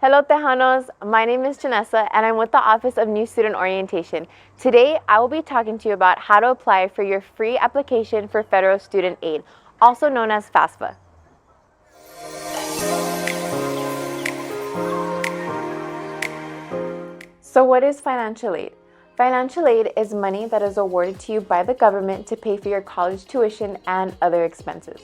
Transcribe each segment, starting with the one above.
Hello, Tejanos. My name is Janessa, and I'm with the Office of New Student Orientation. Today, I will be talking to you about how to apply for your free application for Federal Student Aid, also known as FAFSA. So what is financial aid? Financial aid is money that is awarded to you by the government to pay for your college tuition and other expenses.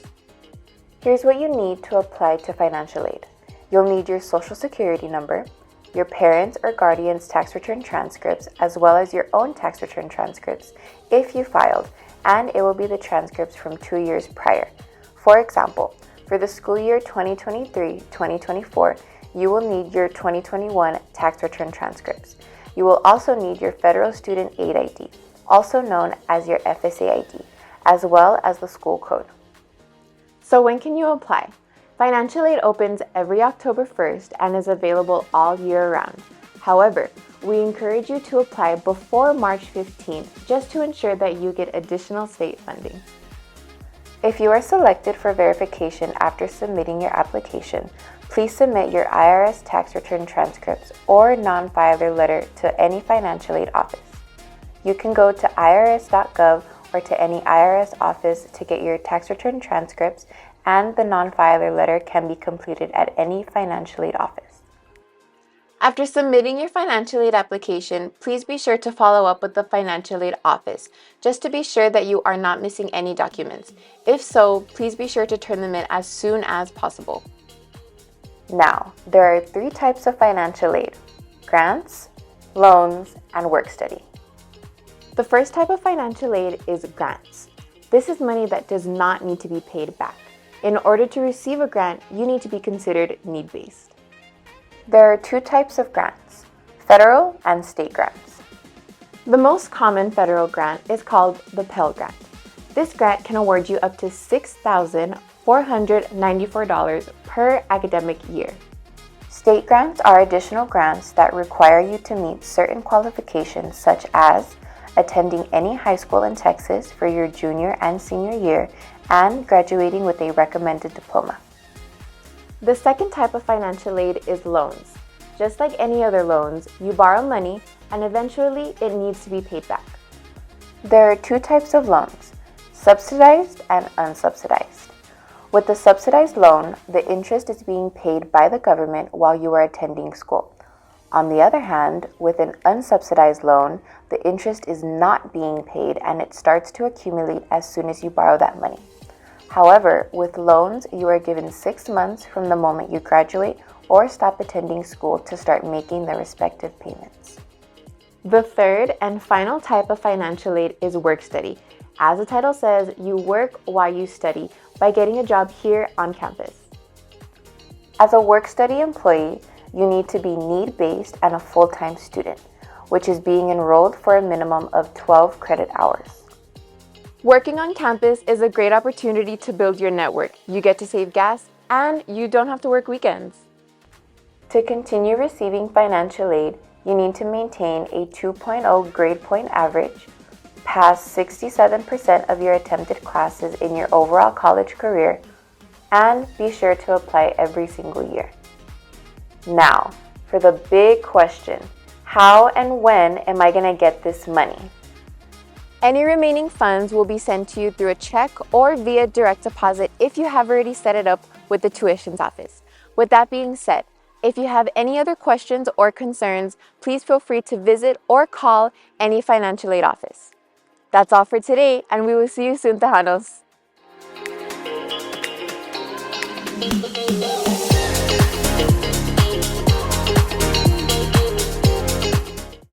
Here's what you need to apply to financial aid. You'll need your social security number, your parents' or guardians' tax return transcripts, as well as your own tax return transcripts if you filed, and it will be the transcripts from 2 years prior. For example, for the school year 2023-2024, you will need your 2021 tax return transcripts. You will also need your Federal Student Aid ID, also known as your FSA ID, as well as the school code. So when can you apply? Financial aid opens every October 1st and is available all year round. However, we encourage you to apply before March 15th just to ensure that you get additional state funding. If you are selected for verification after submitting your application, please submit your IRS tax return transcripts or non-filer letter to any financial aid office. You can go to irs.gov or to any IRS office to get your tax return transcripts, and the non-filer letter can be completed at any financial aid office. After submitting your financial aid application, please be sure to follow up with the financial aid office, just to be sure that you are not missing any documents. If so, please be sure to turn them in as soon as possible. Now, there are 3 types of financial aid: grants, loans, and work study. The first type of financial aid is grants. This is money that does not need to be paid back. In order to receive a grant, you need to be considered need-based. There are 2 types of grants: federal and state grants. The most common federal grant is called the Pell Grant. This grant can award you up to $6,494 per academic year. State grants are additional grants that require you to meet certain qualifications, such as attending any high school in Texas for your junior and senior year, and graduating with a recommended diploma. The second type of financial aid is loans. Just like any other loans, you borrow money and eventually it needs to be paid back. There are 2 types of loans: subsidized and unsubsidized. With the subsidized loan, the interest is being paid by the government while you are attending school. On the other hand, with an unsubsidized loan, the interest is not being paid and it starts to accumulate as soon as you borrow that money. However, with loans, you are given 6 months from the moment you graduate or stop attending school to start making the respective payments. The third and final type of financial aid is work study. As the title says, you work while you study by getting a job here on campus. As a work study employee, you need to be need-based and a full-time student, which is being enrolled for a minimum of 12 credit hours. Working on campus is a great opportunity to build your network. You get to save gas, and you don't have to work weekends. To continue receiving financial aid, you need to maintain a 2.0 grade point average, pass 67% of your attempted classes in your overall college career, and be sure to apply every single year. Now, for the big question, how and when am I going to get this money? Any remaining funds will be sent to you through a check or via direct deposit if you have already set it up with the tuitions office. With that being said, if you have any other questions or concerns, please feel free to visit or call any financial aid office. That's all for today, and we will see you soon, Tejanos.